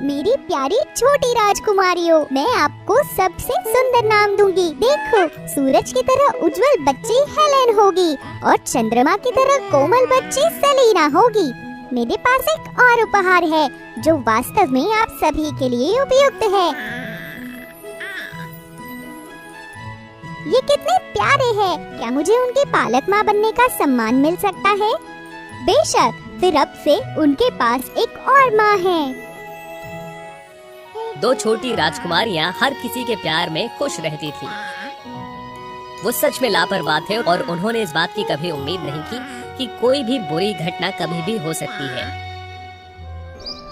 मेरी प्यारी छोटी राजकुमारियों, मैं आपको सबसे सुंदर नाम दूंगी। देखो, सूरज की तरह उज्जवल बच्ची हेलेन होगी और चंद्रमा की तरह कोमल बच्ची सेलिना होगी। मेरे पास एक और उपहार है जो वास्तव में आप सभी के लिए उपयुक्त है। ये कितने प्यारे हैं। क्या मुझे उनकी पालक माँ बनने का सम्मान मिल सकता है? बेशक, फिर अब से उनके पास एक और माँ है। दो छोटी राजकुमारियाँ हर किसी के प्यार में खुश रहती थीं। वो सच में लापरवाह थे और उन्होंने इस बात की कभी उम्मीद नहीं की कि कोई भी बुरी घटना कभी भी हो सकती है।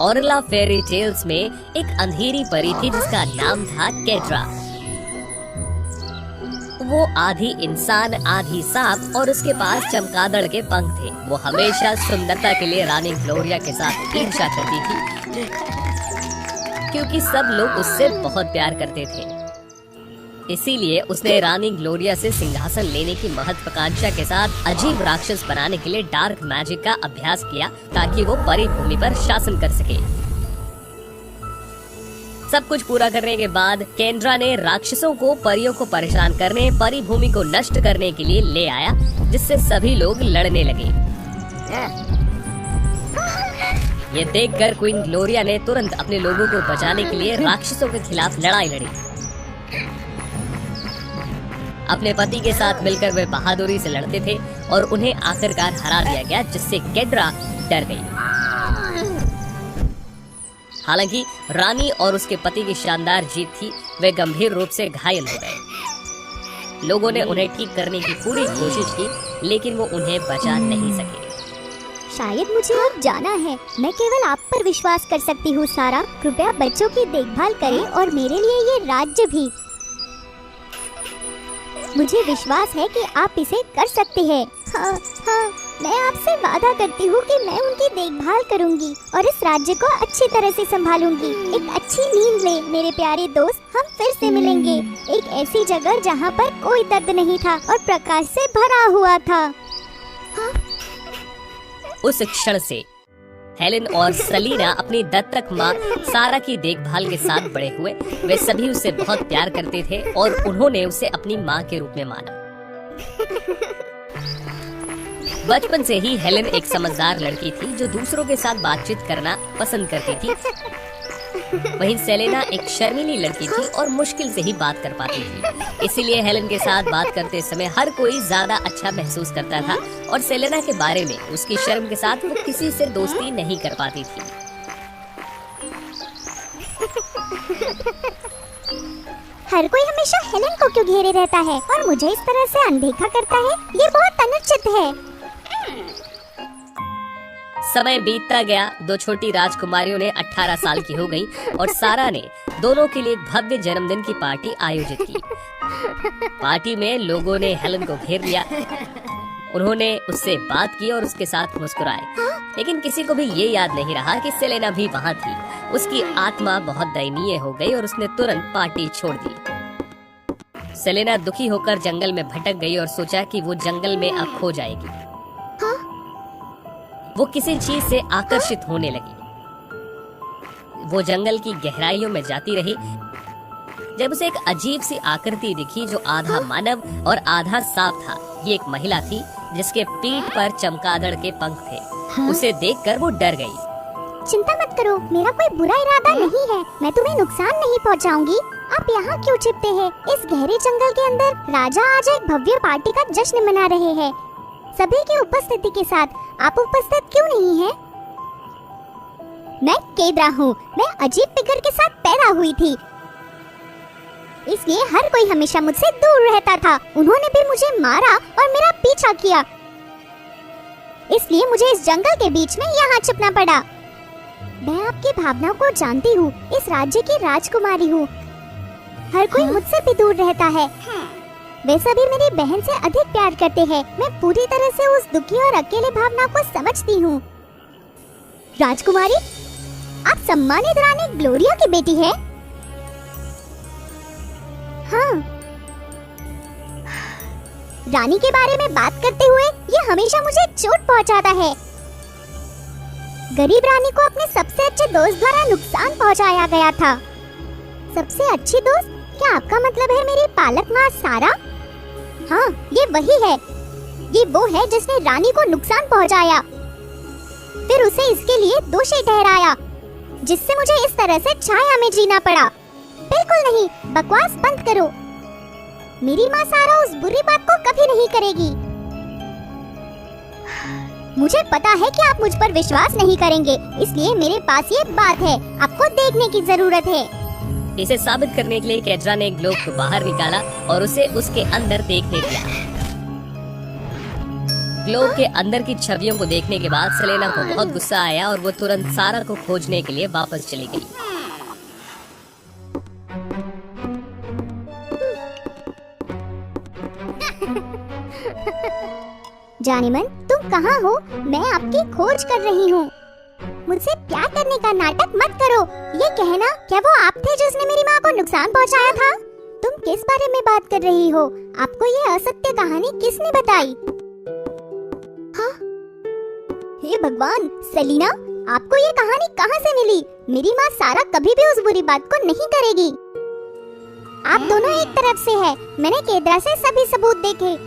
ऑरला फेरी टेल्स में एक अंधेरी परी थी जिसका नाम था केड्रा। वो आधी इंसान आधी सांप और उसके पास चमगादड़ के पंख थे। वो हमेशा सुंदरता के लिए रानी ग्लोरिया के साथ ईर्ष्या करती थी क्योंकि सब लोग उससे बहुत प्यार करते थे। इसीलिए उसने रानी ग्लोरिया से सिंहासन लेने की महत्वाकांक्षा के साथ अजीब राक्षस बनाने के लिए डार्क मैजिक का अभ्यास किया ताकि वो परी भूमि पर शासन कर सके। सब कुछ पूरा करने के बाद केंद्रा ने राक्षसों को परियों को परेशान करने, परी भूमि को नष्ट करने के लिए ले आया, जिससे सभी लोग लड़ने लगे। ये देखकर क्वीन ग्लोरिया ने तुरंत अपने लोगों को बचाने के लिए राक्षसों के खिलाफ लड़ाई लड़ी। अपने पति के साथ मिलकर वे बहादुरी से लड़ते थे और उन्हें आखिरकार हरा दिया गया, जिससे केंद्रा डर गई। हालांकि रानी और उसके पति की शानदार जीत थी, वे गंभीर रूप से घायल हो गए। लोगों ने उन्हें ठीक करने की पूरी कोशिश की, लेकिन वो उन्हें बचा नहीं सके। शायद मुझे अब जाना है। मैं केवल आप पर विश्वास कर सकती हूँ सारा। कृपया बच्चों की देखभाल करें और मेरे लिए ये राज्य भी। मुझे विश्वास है कि आप इसे कर सकते हैं। हाँ, मैं आपसे वादा करती हूँ कि मैं उनकी देखभाल करूँगी और इस राज्य को अच्छी तरह से संभालूंगी। एक अच्छी नींद ले मेरे प्यारे दोस्त, हम फिर से मिलेंगे। एक ऐसी जगह जहाँ पर कोई दर्द नहीं था और प्रकाश से भरा हुआ था। हाँ? उस क्षण से हेलेन और सेलिना अपनी दत्तक माँ सारा की देखभाल के साथ बड़े हुए। वे सभी उससे बहुत प्यार करते थे और उन्होंने उसे अपनी माँ के रूप में माना। बचपन से ही हेलेन एक समझदार लड़की थी जो दूसरों के साथ बातचीत करना पसंद करती थी। वहीं सेलिना एक शर्मीली लड़की थी और मुश्किल से ही बात कर पाती थी। इसीलिए हेलेन के साथ बात करते समय हर कोई ज्यादा अच्छा महसूस करता था और सेलिना के बारे में उसकी शर्म के साथ वो किसी से दोस्ती नहीं कर पाती थी। हर कोई हमेशा हेलेन को क्यों घेरे रहता है और मुझे इस तरह से अनदेखा करता है? ये बहुत अनुचित है। समय बीतता गया। दो छोटी राजकुमारियों ने 18 साल की हो गई और सारा ने दोनों के लिए एक भव्य जन्मदिन की पार्टी आयोजित की। पार्टी में लोगों ने हेलेन को घेर लिया। उन्होंने उससे बात की और उसके साथ मुस्कुराए, लेकिन किसी को भी ये याद नहीं रहा कि सेलिना भी वहाँ थी। उसकी आत्मा बहुत दयनीय हो गई और उसने तुरंत पार्टी छोड़ दी। सेलिना दुखी होकर जंगल में भटक गई और सोचा कि वो जंगल में अब खो जाएगी। वो किसी चीज से आकर्षित होने लगी। वो जंगल की गहराइयों में जाती रही जब उसे एक अजीब सी आकृति दिखी जो आधा मानव और आधा सांप था। ये एक महिला थी जिसके पीठ पर चमगादड़ के पंख थे। उसे देखकर वो डर गई। चिंता मत करो, मेरा कोई बुरा इरादा नहीं है। मैं तुम्हें नुकसान नहीं पहुंचाऊंगी। आप यहाँ क्यों छिपते हैं? इस गहरे जंगल के अंदर राजा आज एक भव्य पार्टी का जश्न मना रहे हैं। सभी की उपस्थिति के साथ आप उपस्थित क्यों नहीं हैं? मैं केद्रा हूँ। मैं अजीब फिगर के साथ पैदा हुई थी, इसलिए हर कोई हमेशा मुझसे दूर रहता था। उन्होंने भी मुझे मारा और मेरा पीछा किया, इसलिए मुझे इस जंगल के बीच में यहाँ छिपना पड़ा। मैं आपकी भावनाओं को जानती हूँ। इस राज्य की राजकुमारी हूँ। हर कोई मुझसे भी दूर रहता है। वे सभी मेरी बहन से अधिक प्यार करते हैं। मैं पूरी तरह से उस दुखी और अकेले भावना को समझती हूँ। राजकुमारी, आप सम्मानित रानी ग्लोरिया की बेटी हैं? हाँ। रानी के बारे में बात करते हुए ये हमेशा मुझे चोट पहुंचाता है। गरीब रानी को अपने सबसे अच्छे दोस्त द्वारा नुकसान पहुंचाया गया था। सबसे अच्छी दोस्त? क्या आपका मतलब है मेरी पालक माँ सारा? हाँ, ये वही है। ये वो है जिसने रानी को नुकसान पहुंचाया, फिर उसे इसके लिए दोषी ठहराया, जिससे मुझे इस तरह से छाया में जीना पड़ा। बिल्कुल नहीं, बकवास बंद करो। मेरी माँ सारा उस बुरी बात को कभी नहीं करेगी। मुझे पता है कि आप मुझ पर विश्वास नहीं करेंगे, इसलिए मेरे पास ये बात है, आपको देखने की जरूरत है। इसे साबित करने के लिए केड्रा ने ग्लोब को बाहर निकाला और उसे उसके अंदर देखने दिया। ग्लोब के अंदर की छवियों को देखने के बाद सेलेना को बहुत गुस्सा आया और वो तुरंत सारा को खोजने के लिए वापस चली गई। जानेमन, तुम कहाँ हो? मैं आपकी खोज कर रही हूँ। मुझसे प्यार करने का नाटक मत करो। ये कहना, क्या वो आप थे जिसने मेरी माँ को नुकसान पहुँचाया था? तुम किस बारे में बात कर रही हो? आपको ये असत्य कहानी किसने बताई? हाँ? हे भगवान, सेलिना, आपको ये कहानी कहाँ से मिली? मेरी माँ सारा कभी भी उस बुरी बात को नहीं करेगी। आप दोनों एक तरफ से है। मैंने केद्रा से सभी सबूत देखे।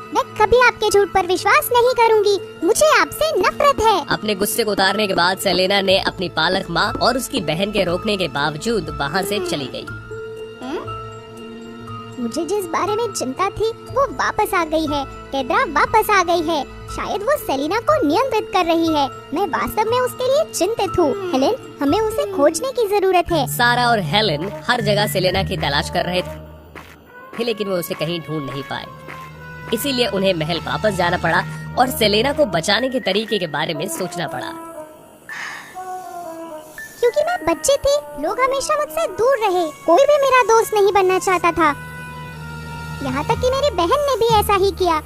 मैं कभी आपके झूठ पर विश्वास नहीं करूंगी। मुझे आपसे नफरत है। अपने गुस्से को उतारने के बाद सेलेना ने अपनी पालक माँ और उसकी बहन के रोकने के बावजूद वहाँ से चली गई। मुझे जिस बारे में चिंता थी वो वापस आ गई है। केद्रा वापस आ गई है। शायद वो सेलिना को नियंत्रित कर रही है। मैं वास्तव में उसके लिए चिंतित हूँ। हेलेन, हमें उसे खोजने की जरूरत है। सारा और हेलेन हर जगह सेलेना की तलाश कर रहे थे, लेकिन वो उसे कहीं ढूंढ नहीं पाए। इसीलिए उन्हें महल वापस जाना पड़ा और सेलेना को बचाने के तरीके के बारे में सोचना पड़ा। क्योंकि मैं बच्ची थी, लोग हमेशा मुझसे दूर रहे। कोई भी मेरा दोस्त नहीं बनना चाहता था। यहाँ तक कि मेरी बहन ने भी ऐसा ही किया।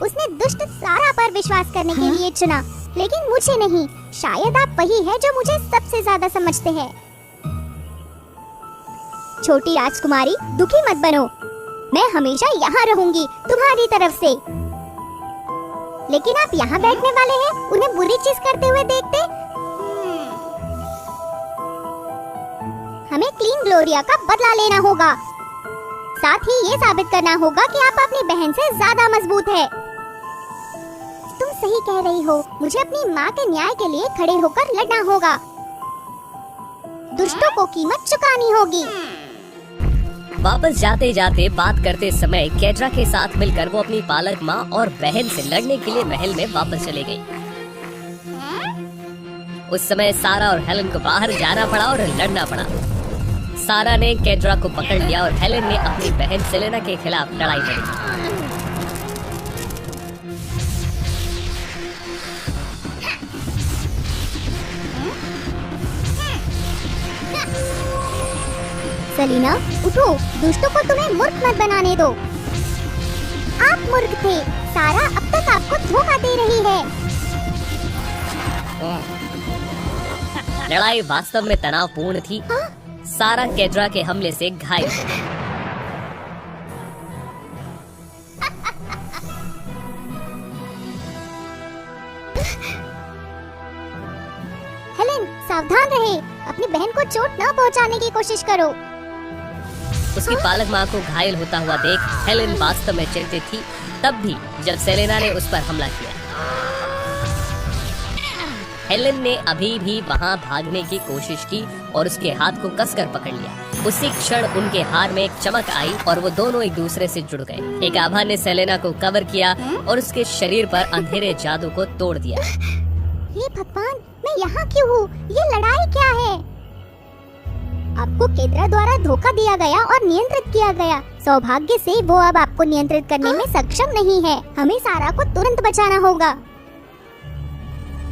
उसने दुष्ट सारा पर विश्वास करने के लिए चुना, लेकिन मुझे नहीं। शायद आप वही है जो मुझे सबसे ज्यादा समझते हैं। छोटी राजकुमारी, दुखी मत बनो। मैं हमेशा यहाँ रहूंगी तुम्हारी तरफ से। लेकिन आप यहाँ बैठने वाले हैं, उन्हें बुरी चीज करते हुए देखते। हमें क्लीन ग्लोरिया का बदला लेना होगा। साथ ही ये साबित करना होगा कि आप अपनी बहन से ज्यादा मजबूत है। तुम सही कह रही हो। मुझे अपनी माँ के न्याय के लिए खड़े होकर लड़ना होगा। दुष्टों को कीमत चुकानी होगी। वापस जाते जाते बात करते समय केड्रा के साथ मिलकर वो अपनी पालक माँ और बहन से लड़ने के लिए महल में वापस चले गई। उस समय सारा और हेलेन को बाहर जाना पड़ा और लड़ना पड़ा। सारा ने केड्रा को पकड़ लिया और हेलेन ने अपनी बहन सेलेना के खिलाफ लड़ाई लड़ी। सेलिना, उठो। दुष्टों को तुम्हें मूर्ख मत बनाने दो। आप मूर्ख थे। सारा अब तक आपको धोखा दे रही है। लड़ाई वास्तव में तनावपूर्ण थी। सारा केड्रा के हमले से घायल हो गई। हेलेन, सावधान रहे। अपनी बहन को चोट न पहुंचाने की कोशिश करो। उसकी पालक माँ को घायल होता हुआ देख हेलेन वास्तव में चिंतित थी। तब भी जब सेलेना ने उस पर हमला किया, हेलेन ने अभी भी वहाँ भागने की कोशिश की और उसके हाथ को कसकर पकड़ लिया। उसी क्षण उनके हाथ में एक चमक आई और वो दोनों एक दूसरे से जुड़ गए। एक आभा ने सेलेना को कवर किया और उसके शरीर पर अंधेरे जादू को तोड़ दिया। हे भगवान, मैं यहाँ क्यों हूँ? ये लड़ाई क्या है? आपको केद्रा द्वारा धोखा दिया गया और नियंत्रित किया गया। सौभाग्य से वो अब आपको नियंत्रित करने में सक्षम नहीं है। हमें सारा को तुरंत बचाना होगा।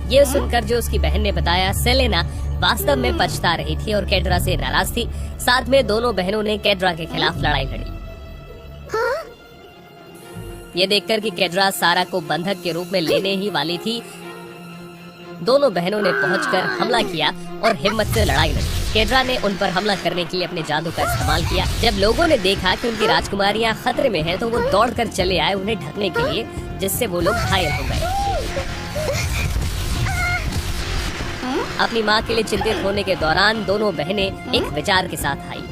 ये सुनकर जो उसकी बहन ने बताया, सेलेना वास्तव में पछता रही थी और केड्रा से नाराज थी। साथ में दोनों बहनों ने केड्रा के खिलाफ लड़ाई लड़ी। ये देखकर कि केड्रा सारा को बंधक के रूप में लेने ही वाली थी, दोनों बहनों ने पहुंचकर हमला किया और हिम्मत से लड़ाई लड़ी। केड्रा ने उन पर हमला करने के लिए अपने जादू का इस्तेमाल किया। जब लोगों ने देखा कि उनकी राजकुमारियां खतरे में हैं, तो वो दौड़कर चले आए उन्हें ढकने के लिए, जिससे वो लोग घायल हो गए। अपनी माँ के लिए चिंतित होने के दौरान दोनों बहनें एक विचार के साथ आई।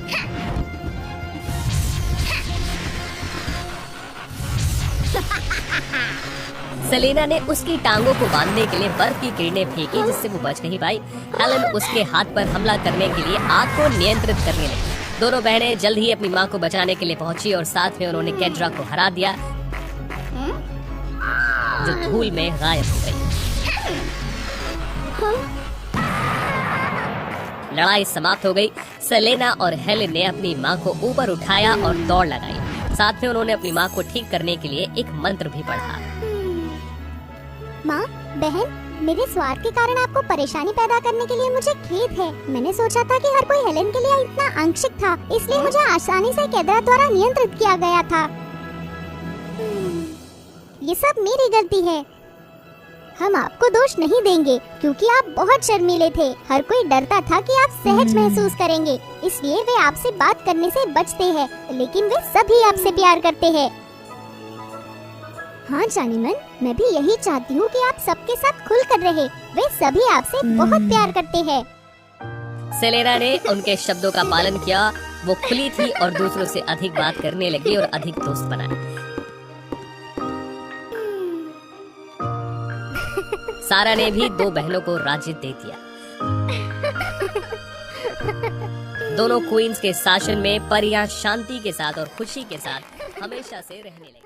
सेलेना ने उसकी टांगों को बांधने के लिए बर्फ की किरणें फेंकी, जिससे वो बच नहीं पाई। हेलन उसके हाथ पर हमला करने के लिए आग को नियंत्रित करने लगी। दोनों बहनें जल्द ही अपनी माँ को बचाने के लिए पहुंची और साथ में उन्होंने केड्रा को हरा दिया, जो धूल में गायब हो गई। लड़ाई समाप्त हो गई। सेलेना और हेलेन ने अपनी माँ को ऊपर उठाया और दौड़ लगाई। साथ में उन्होंने अपनी माँ को ठीक करने के लिए एक मंत्र भी पढ़ा। माँ, बहन, मेरे स्वार्थ के कारण आपको परेशानी पैदा करने के लिए मुझे खेद है। मैंने सोचा था कि हर कोई हेलेन के लिए इतना आंशिक था, इसलिए मुझे आसानी से केड्रा द्वारा नियंत्रित किया गया था। ये सब मेरी गलती है। हम आपको दोष नहीं देंगे क्योंकि आप बहुत शर्मीले थे। हर कोई डरता था कि आप सहज महसूस करेंगे, इसलिए वे आपसे बात करने से बचते हैं, लेकिन वे सभी आपसे प्यार करते हैं। हाँ जानीमन, मैं भी यही चाहती हूँ कि आप सबके साथ खुलकर रहे। वे सभी आपसे बहुत प्यार करते हैं। सेलेना ने उनके शब्दों का पालन किया। वो खुली थी और दूसरों से अधिक बात करने लगी और अधिक दोस्त बनाए। सारा ने भी दो बहनों को राज्य दे दिया। दोनों क्वींस के शासन में परियां शांति के साथ और खुशी के साथ हमेशा से रहने लगी।